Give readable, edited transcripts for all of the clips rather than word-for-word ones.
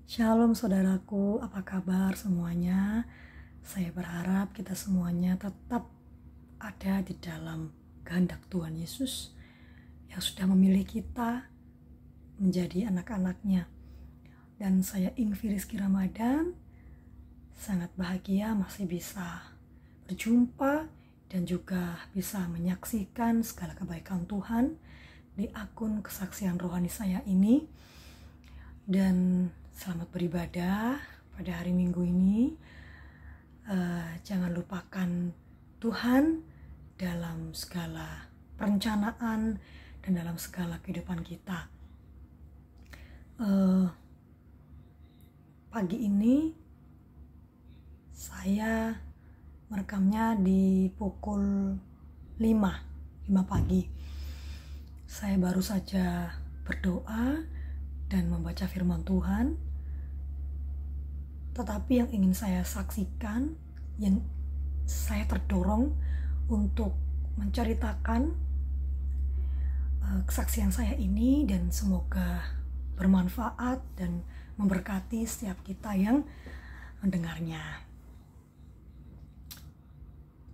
Shalom saudaraku, apa kabar semuanya? Saya berharap kita semuanya tetap ada di dalam kehendak Tuhan Yesus yang sudah memilih kita menjadi anak-anaknya. Dan saya Ingvi Rizky Ramadan sangat bahagia masih bisa berjumpa dan juga bisa menyaksikan segala kebaikan Tuhan di akun kesaksian rohani saya ini. Dan selamat beribadah pada hari Minggu ini. Jangan lupakan Tuhan dalam segala perencanaan dan dalam segala kehidupan kita. Pagi ini saya merekamnya di pukul 5 pagi. Saya baru saja berdoa dan membaca firman Tuhan, tetapi yang ingin saya saksikan, yang saya terdorong untuk menceritakan kesaksian saya ini, dan semoga bermanfaat dan memberkati setiap kita yang mendengarnya.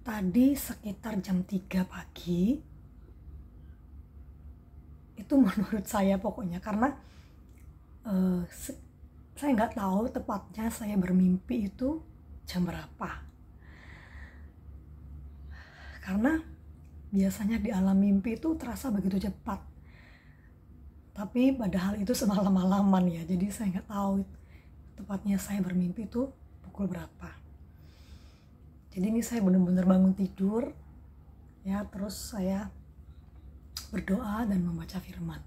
Tadi sekitar jam 3 pagi, itu menurut saya pokoknya, karena saya nggak tahu tepatnya saya bermimpi itu jam berapa, karena biasanya di alam mimpi itu terasa begitu cepat, tapi padahal itu semalam-malaman ya, jadi saya nggak tahu tepatnya saya bermimpi itu pukul berapa. Jadi ini saya benar-benar bangun tidur ya, terus saya berdoa dan membaca firman.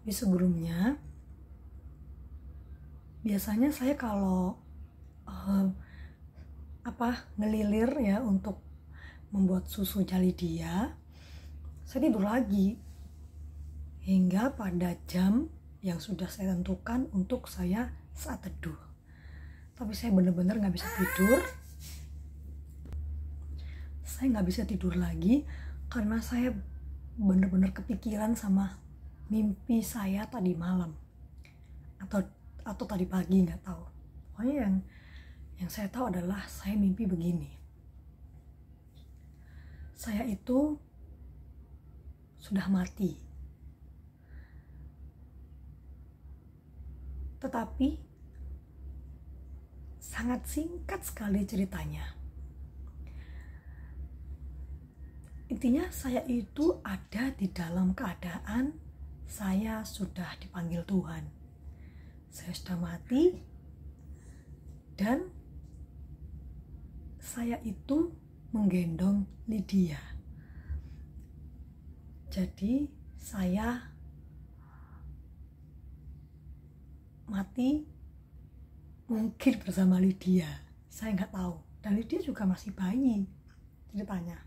Tapi sebelumnya, biasanya saya kalau ngelilir ya untuk membuat susu Jalidia, saya tidur lagi hingga pada jam yang sudah saya tentukan untuk saya saat teduh. Tapi saya benar-benar nggak bisa tidur. Saya nggak bisa tidur lagi karena saya benar-benar kepikiran sama mimpi saya tadi malam atau tadi pagi, nggak tahu. Pokoknya yang saya tahu adalah saya mimpi begini. Saya itu sudah mati, tetapi sangat singkat sekali ceritanya. Intinya saya itu ada di dalam keadaan saya sudah dipanggil Tuhan. Saya sudah mati dan saya itu menggendong Lydia. Jadi saya mati mungkin bersama Lydia, saya nggak tahu. Dan Lydia juga masih bayi ceritanya.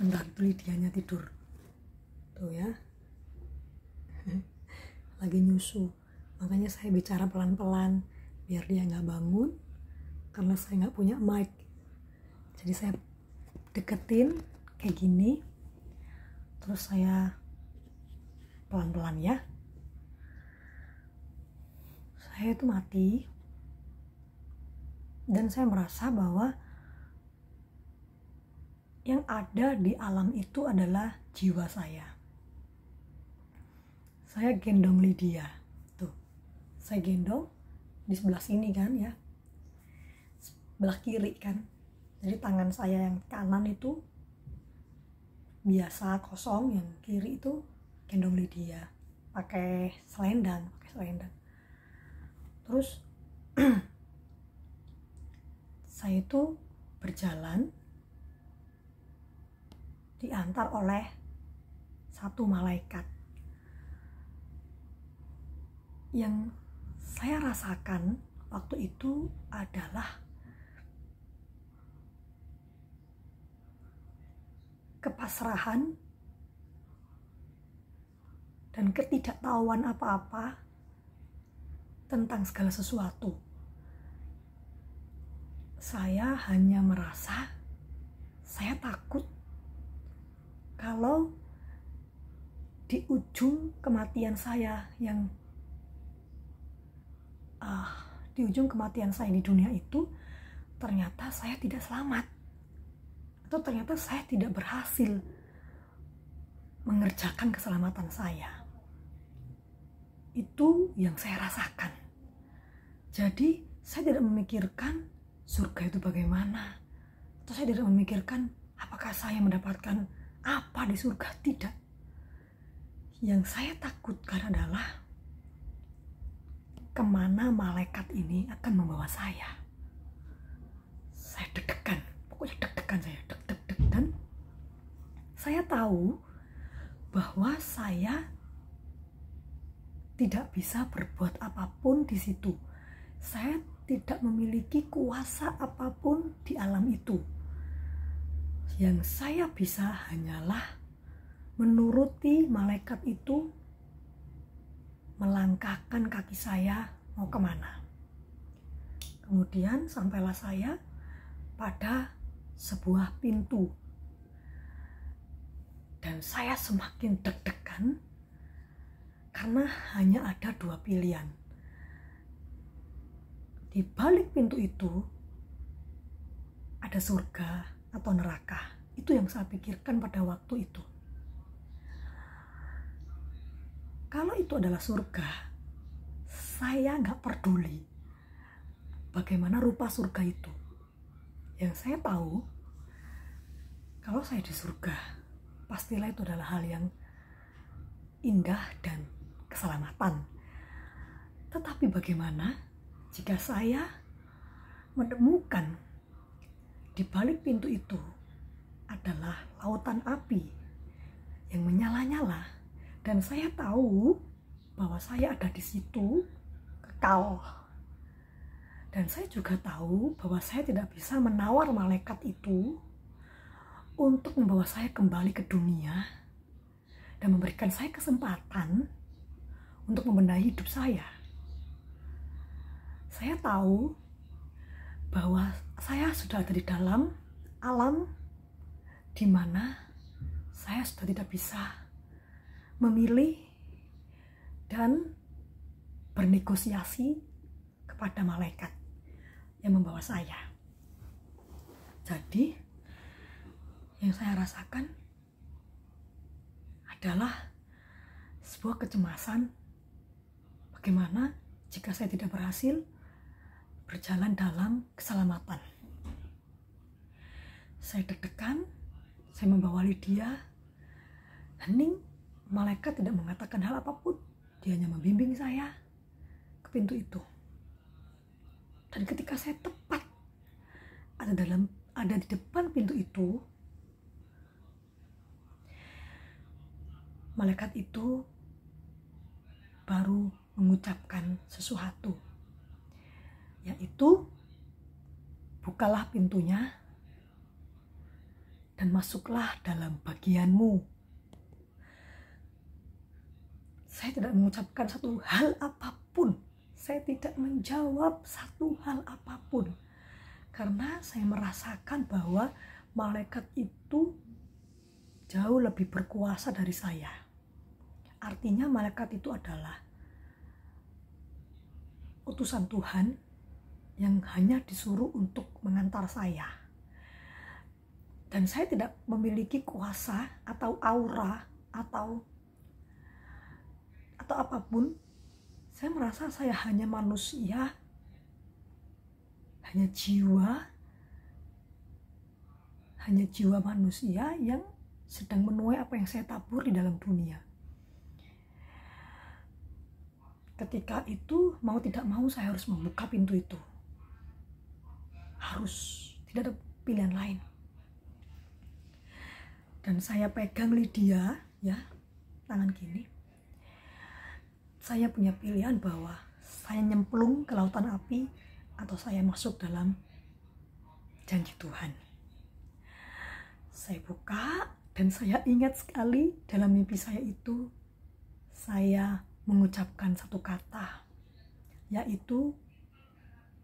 Bentar, itu Lydianya tidur tuh ya, lagi nyusu. Makanya saya bicara pelan-pelan biar dia nggak bangun, karena saya nggak punya mic. Jadi saya deketin kayak gini, terus saya pelan-pelan ya. Saya itu mati dan saya merasa bahwa yang ada di alam itu adalah jiwa saya. Saya gendong Lydia. Tuh, saya gendong di sebelah sini kan ya, sebelah kiri kan. Jadi tangan saya yang kanan itu biasa kosong, yang kiri itu gendong Lydia pakai selendang. Terus saya itu berjalan diantar oleh satu malaikat. Yang saya rasakan waktu itu adalah kepasrahan dan ketidaktahuan apa-apa tentang segala sesuatu. Saya hanya merasa saya takut kalau di ujung kematian saya yang di ujung kematian saya di dunia itu, ternyata saya tidak selamat. Atau ternyata saya tidak berhasil mengerjakan keselamatan saya. Itu yang saya rasakan. Jadi saya tidak memikirkan surga itu bagaimana. Atau saya tidak memikirkan apakah saya mendapatkan apa di surga. Tidak. Yang saya takutkan adalah kemana malaikat ini akan membawa saya. Saya deg-degan. Pokoknya deg-degan saya. Deg-deg-deg. Dan saya tahu bahwa saya tidak bisa berbuat apapun di situ. Saya tidak memiliki kuasa apapun di alam itu. Yang saya bisa hanyalah menuruti malaikat itu melangkahkan kaki saya mau kemana. Kemudian sampailah saya pada sebuah pintu. Dan saya semakin deg-degan karena hanya ada dua pilihan. Di balik pintu itu ada surga atau neraka. Itu yang saya pikirkan pada waktu itu. Kalau itu adalah surga, saya nggak peduli bagaimana rupa surga itu. Yang saya tahu, kalau saya di surga, pastilah itu adalah hal yang indah dan keselamatan. Tetapi bagaimana jika saya menemukan di balik pintu itu adalah lautan api yang menyala-nyala, dan saya tahu bahwa saya ada di situ kekal. Dan saya juga tahu bahwa saya tidak bisa menawar malaikat itu untuk membawa saya kembali ke dunia dan memberikan saya kesempatan untuk membenahi hidup saya. Saya tahu bahwa saya sudah ada di dalam alam di mana saya sudah tidak bisa memilih dan bernegosiasi kepada malaikat yang membawa saya. Jadi, yang saya rasakan adalah sebuah kecemasan bagaimana jika saya tidak berhasil berjalan dalam keselamatan. Saya deg-degan, saya membawa Lydia, hening, malaikat tidak mengatakan hal apapun, dia hanya membimbing saya ke pintu itu. Dan ketika saya tepat ada di depan pintu itu, malaikat itu baru mengucapkan sesuatu, yaitu bukalah pintunya dan masuklah dalam bagianmu. Saya tidak mengucapkan satu hal apapun, saya tidak menjawab satu hal apapun, karena saya merasakan bahwa malaikat itu jauh lebih berkuasa dari saya. Artinya malaikat itu adalah utusan Tuhan yang hanya disuruh untuk mengantar saya. Dan saya tidak memiliki kuasa atau aura atau apapun. Saya merasa saya hanya manusia, hanya jiwa manusia yang sedang menuai apa yang saya tabur di dalam dunia. Ketika itu, mau tidak mau saya harus membuka pintu itu. Harus, tidak ada pilihan lain. Dan saya pegang Lydia, ya, tangan kiri. Saya punya pilihan bahwa saya nyemplung ke lautan api atau saya masuk dalam janji Tuhan. Saya buka dan saya ingat sekali dalam mimpi saya itu, saya mengucapkan satu kata, yaitu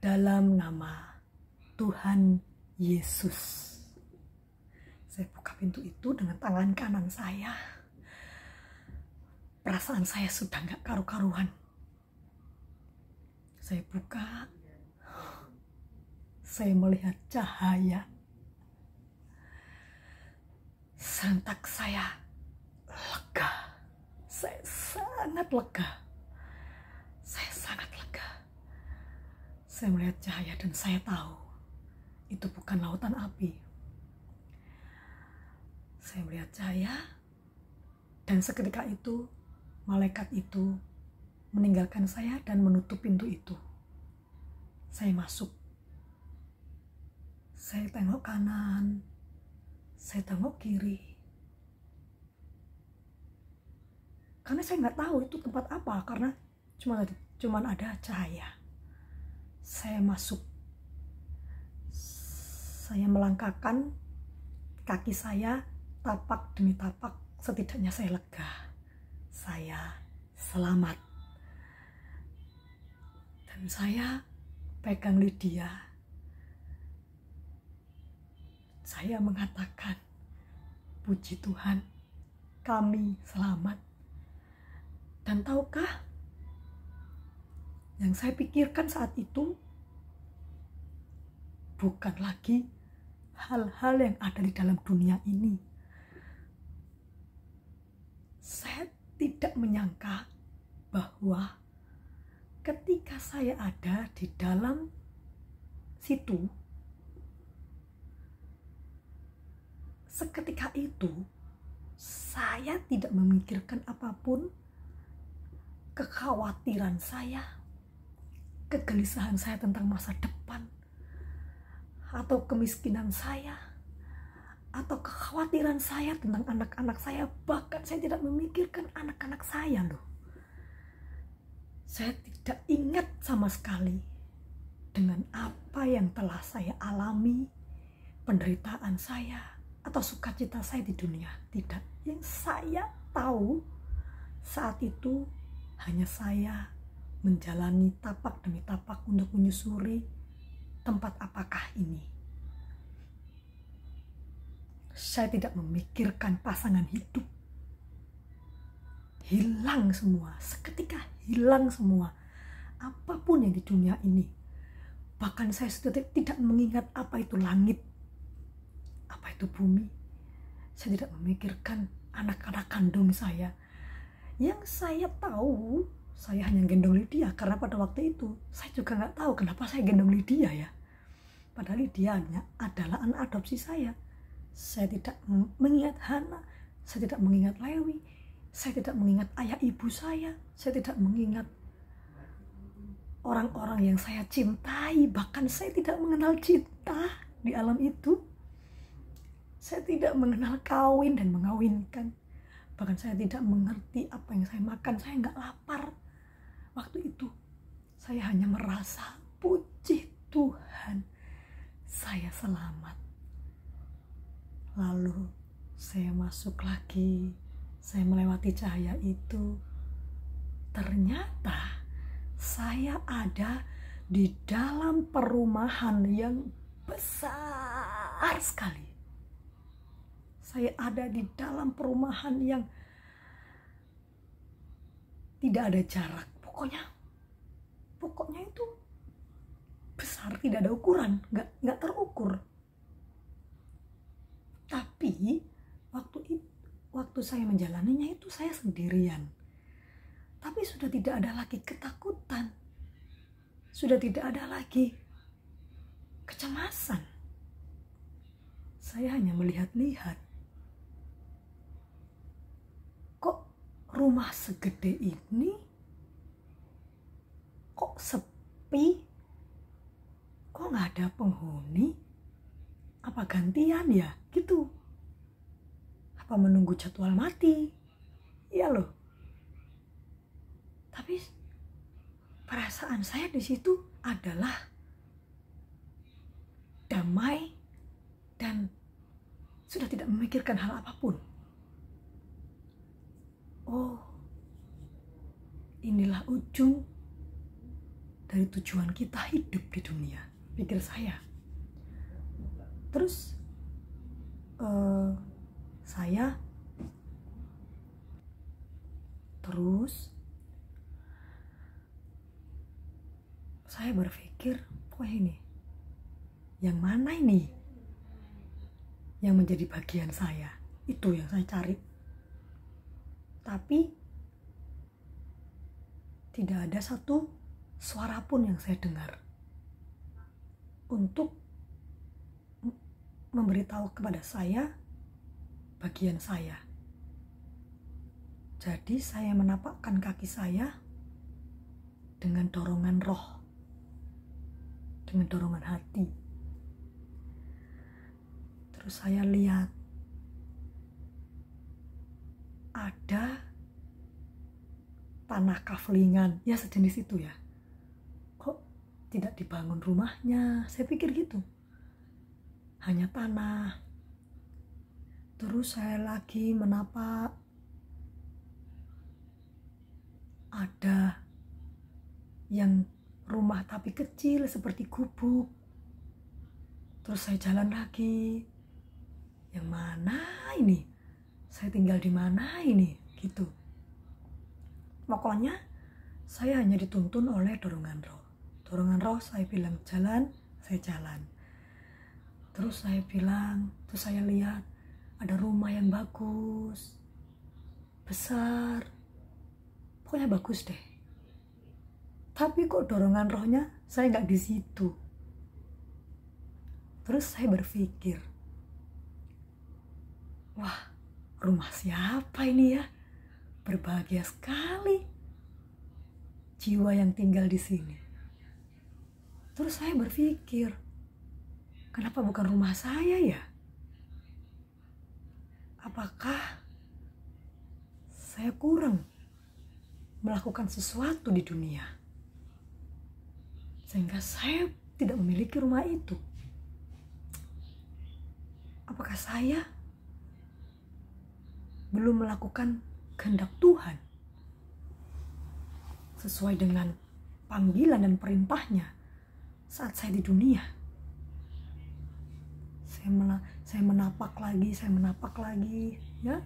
dalam nama Tuhan Yesus. Saya buka pintu itu dengan tangan kanan saya. Perasaan saya sudah gak karu-karuan. Saya buka saya melihat cahaya. Serentak saya lega. Saya sangat lega. Saya sangat lega. Saya melihat cahaya dan saya tahu itu bukan lautan api. Saya melihat cahaya dan seketika itu malaikat itu meninggalkan saya dan menutup pintu itu. Saya masuk. Saya tengok kanan, saya tengok kiri. Karena saya nggak tahu itu tempat apa, karena cuma ada cahaya. Saya masuk. Saya melangkahkan kaki saya tapak demi tapak, setidaknya saya lega. Saya selamat. Dan saya pegang Lydia. Saya mengatakan, puji Tuhan, kami selamat. Dan tahukah, yang saya pikirkan saat itu bukan lagi hal-hal yang ada di dalam dunia ini. Saya tidak menyangka bahwa ketika saya ada di dalam situ, seketika itu saya tidak memikirkan apapun, kekhawatiran saya, kegelisahan saya tentang masa depan, atau kemiskinan saya, atau kekhawatiran saya tentang anak-anak saya. Bahkan saya tidak memikirkan anak-anak saya loh. Saya tidak ingat sama sekali dengan apa yang telah saya alami, penderitaan saya, atau sukacita saya di dunia. Tidak. Yang saya tahu saat itu hanya saya menjalani tapak demi tapak untuk menyusuri tempat apakah ini. Saya tidak memikirkan pasangan hidup. Hilang semua, seketika hilang semua. Apapun yang di dunia ini. Bahkan saya sudah tidak mengingat apa itu langit, apa itu bumi. Saya tidak memikirkan anak-anak kandung saya. Yang saya tahu, saya hanya gendong Lydia, karena pada waktu itu saya juga nggak tahu kenapa saya gendong Lydia ya. Padahal Lydia adalah anak adopsi saya. Saya tidak mengingat Hana, saya tidak mengingat Lewi, saya tidak mengingat ayah ibu saya tidak mengingat orang-orang yang saya cintai, bahkan saya tidak mengenal cinta di alam itu. Saya tidak mengenal kawin dan mengawinkan. Bahkan saya tidak mengerti apa yang saya makan, saya nggak lapar. Waktu itu saya hanya merasa puji Tuhan, saya selamat. Lalu saya masuk lagi, saya melewati cahaya itu. Ternyata saya ada di dalam perumahan yang besar sekali. Saya ada di dalam perumahan yang tidak ada jarak. Pokoknya itu besar, tidak ada ukuran, nggak terukur. Tapi waktu saya menjalaninya itu saya sendirian. Tapi sudah tidak ada lagi ketakutan. Sudah tidak ada lagi kecemasan. Saya hanya melihat-lihat. Kok rumah segede ini? Kok sepi? Kok nggak ada penghuni? Apa gantian ya? Gitu. Apa menunggu jadwal mati? Iya loh. Tapi perasaan saya di situ adalah damai dan sudah tidak memikirkan hal apapun. Oh, inilah ujung dari tujuan kita hidup di dunia, pikir saya. Terus saya berpikir, kok ini Yang mana ini yang menjadi bagian saya? Itu yang saya cari. Tapi tidak ada satu suara pun yang saya dengar untuk memberitahu kepada saya bagian saya. Jadi saya menapakkan kaki saya dengan dorongan roh, dengan dorongan hati. Terus saya lihat ada tanah kaflingan, ya sejenis itu ya. Kok tidak dibangun rumahnya? Saya pikir gitu. Hanya tanah. Terus saya lagi menapak ada yang rumah tapi kecil seperti gubuk. Terus saya jalan lagi. Yang mana ini? Saya tinggal di mana ini? Gitu. Pokoknya saya hanya dituntun oleh dorongan roh. Dorongan roh saya bilang jalan, saya jalan. Terus saya lihat ada rumah yang bagus, besar, pokoknya bagus deh. Tapi kok dorongan rohnya saya nggak di situ. Terus saya berpikir, wah, rumah siapa ini ya? Berbahagia sekali jiwa yang tinggal di sini. Terus saya berpikir, kenapa bukan rumah saya ya? Apakah saya kurang melakukan sesuatu di dunia sehingga saya tidak memiliki rumah itu? Apakah saya belum melakukan kehendak Tuhan sesuai dengan panggilan dan perintahnya saat saya di dunia? Saya menapak lagi, ya.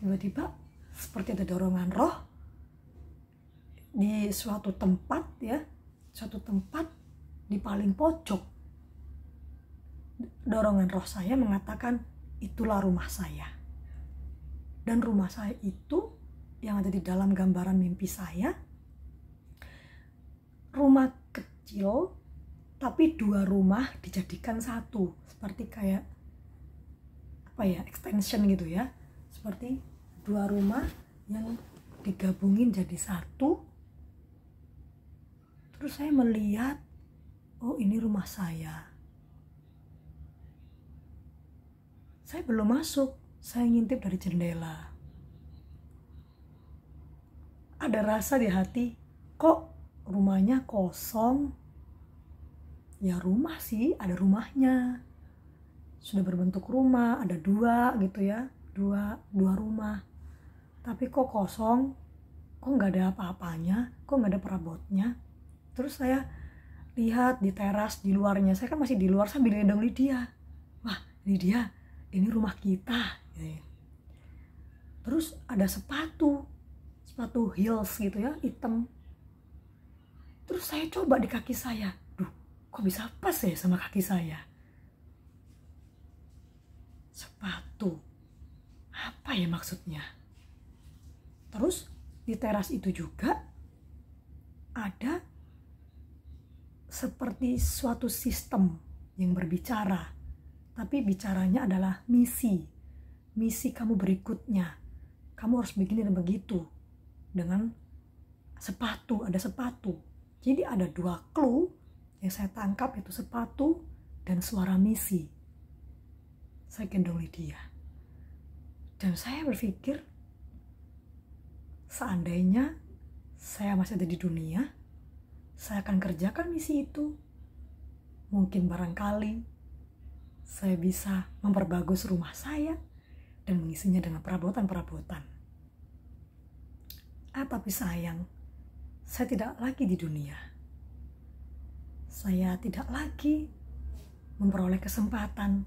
Tiba-tiba seperti ada dorongan roh di suatu tempat, ya, suatu tempat di paling pojok. Dorongan roh saya mengatakan, itulah rumah saya. Dan rumah saya itu yang ada di dalam gambaran mimpi saya, rumah kecil tapi 2 rumah dijadikan satu, seperti kayak extension gitu ya, seperti 2 rumah yang digabungin jadi satu. Terus saya melihat, oh ini rumah saya. Saya belum masuk, saya ngintip dari jendela. Ada rasa di hati, kok rumahnya kosong? Ya rumah sih, ada rumahnya. Sudah berbentuk rumah, ada 2 gitu ya, 2 rumah. Tapi kok kosong, kok nggak ada apa-apanya, kok nggak ada perabotnya. Terus saya lihat di teras, di luarnya, saya kan masih di luar sambil gendong Lydia. Wah, Lydia, ini rumah kita. Terus ada sepatu heels gitu ya, hitam. Terus saya coba di kaki saya, kok bisa pas ya sama kaki saya? Sepatu, apa ya maksudnya? Terus di teras itu juga ada seperti suatu sistem yang berbicara, tapi bicaranya adalah misi kamu berikutnya, kamu harus begini dan begitu, dengan sepatu, ada sepatu. Jadi ada 2 clue yang saya tangkap, itu sepatu dan suara misi. Saya gendong Lydia. Dan saya berpikir, seandainya saya masih ada di dunia, saya akan kerjakan misi itu. Mungkin barangkali saya bisa memperbagus rumah saya dan mengisinya dengan perabotan-perabotan. Tapi sayang, saya tidak lagi di dunia. Saya tidak lagi memperoleh kesempatan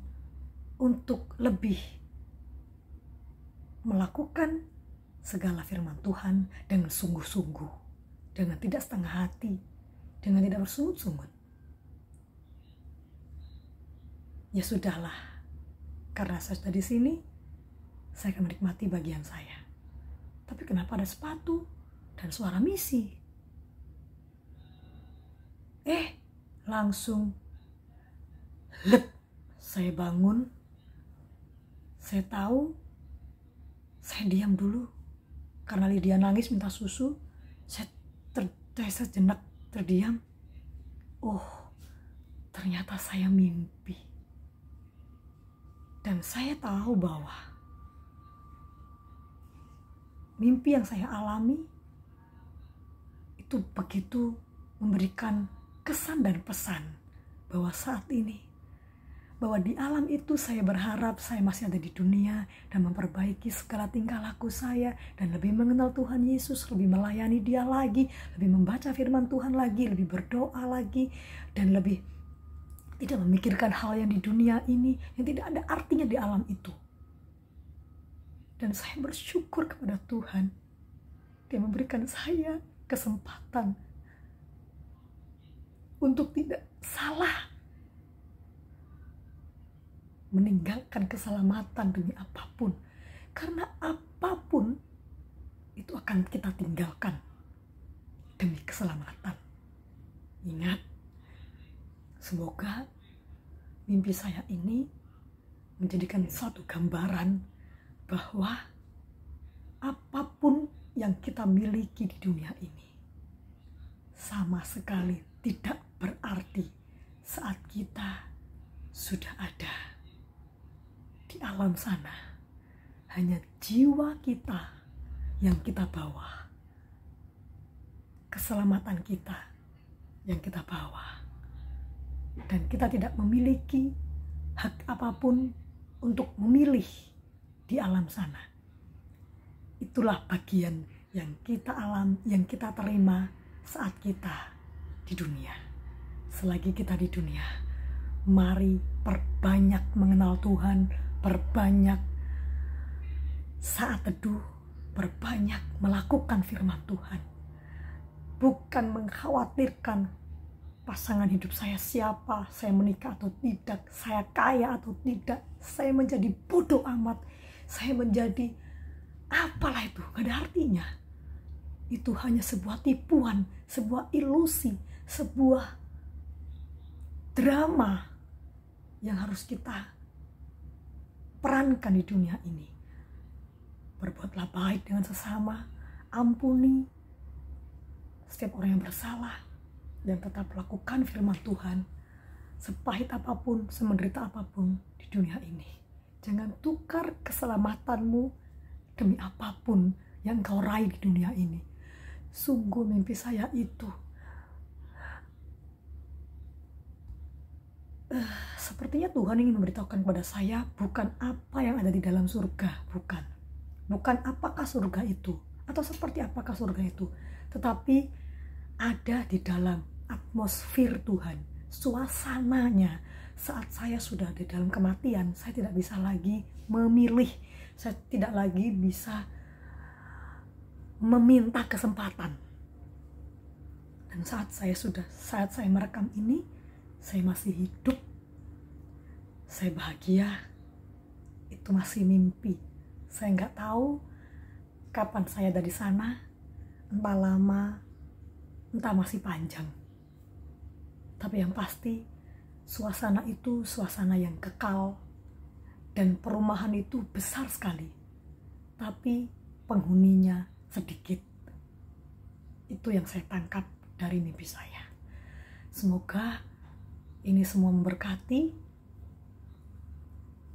untuk lebih melakukan segala firman Tuhan dengan sungguh-sungguh, dengan tidak setengah hati, dengan tidak bersungut-sungut. Ya sudahlah, karena saya sudah di sini, saya akan menikmati bagian saya. Tapi kenapa ada sepatu dan suara misi? Langsung saya bangun. Saya tahu, saya diam dulu. Karena Lydia nangis minta susu, saya sejenak terdiam. Oh, ternyata saya mimpi. Dan saya tahu bahwa mimpi yang saya alami itu begitu memberikan kesan dan pesan bahwa saat ini, bahwa di alam itu saya berharap saya masih ada di dunia dan memperbaiki segala tingkah laku saya dan lebih mengenal Tuhan Yesus, lebih melayani Dia lagi, lebih membaca firman Tuhan lagi, lebih berdoa lagi, dan lebih tidak memikirkan hal yang di dunia ini yang tidak ada artinya di alam itu. Dan saya bersyukur kepada Tuhan, Dia memberikan saya kesempatan untuk tidak salah meninggalkan keselamatan demi apapun. Karena apapun itu akan kita tinggalkan demi keselamatan. Ingat, semoga mimpi saya ini menjadikan suatu gambaran bahwa apapun yang kita miliki di dunia ini sama sekali tidak berarti saat kita sudah ada di alam sana. Hanya jiwa kita yang kita bawa, keselamatan kita yang kita bawa, dan kita tidak memiliki hak apapun untuk memilih di alam sana. Itulah bagian yang kita yang kita terima saat kita di dunia. Selagi kita di dunia, mari perbanyak mengenal Tuhan, perbanyak saat teduh, perbanyak melakukan firman Tuhan. Bukan mengkhawatirkan pasangan hidup saya siapa, saya menikah atau tidak, saya kaya atau tidak, saya menjadi bodoh amat, saya menjadi apalah itu, gak ada artinya. Itu hanya sebuah tipuan, sebuah ilusi, sebuah drama yang harus kita perankan di dunia ini. Berbuatlah baik dengan sesama, ampuni setiap orang yang bersalah, dan tetap lakukan firman Tuhan. Sepahit apapun, semenderita apapun di dunia ini, jangan tukar keselamatanmu demi apapun yang kau raih di dunia ini. Sungguh mimpi saya itu sepertinya Tuhan ingin memberitahukan kepada saya bukan apa yang ada di dalam surga, bukan apakah surga itu atau seperti apakah surga itu, tetapi ada di dalam atmosfer Tuhan, suasananya. Saat saya sudah di dalam kematian, saya tidak bisa lagi memilih, saya tidak lagi bisa meminta kesempatan. Dan saat saya merekam ini, saya masih hidup, saya bahagia, itu masih mimpi. Saya nggak tahu kapan saya ada di sana, entah lama, entah masih panjang. Tapi yang pasti, suasana itu suasana yang kekal, dan perumahan itu besar sekali, tapi penghuninya sedikit. Itu yang saya tangkap dari mimpi saya. Semoga ini semua memberkati.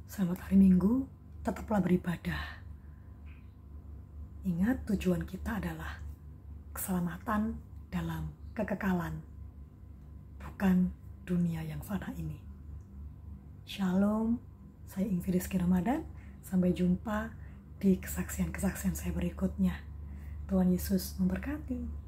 Selamat hari Minggu, tetaplah beribadah. Ingat, tujuan kita adalah keselamatan dalam kekekalan, bukan dunia yang fana ini. Shalom, saya Ingrid Rizky Ramadan. Sampai jumpa di kesaksian-kesaksian saya berikutnya. Tuhan Yesus memberkati.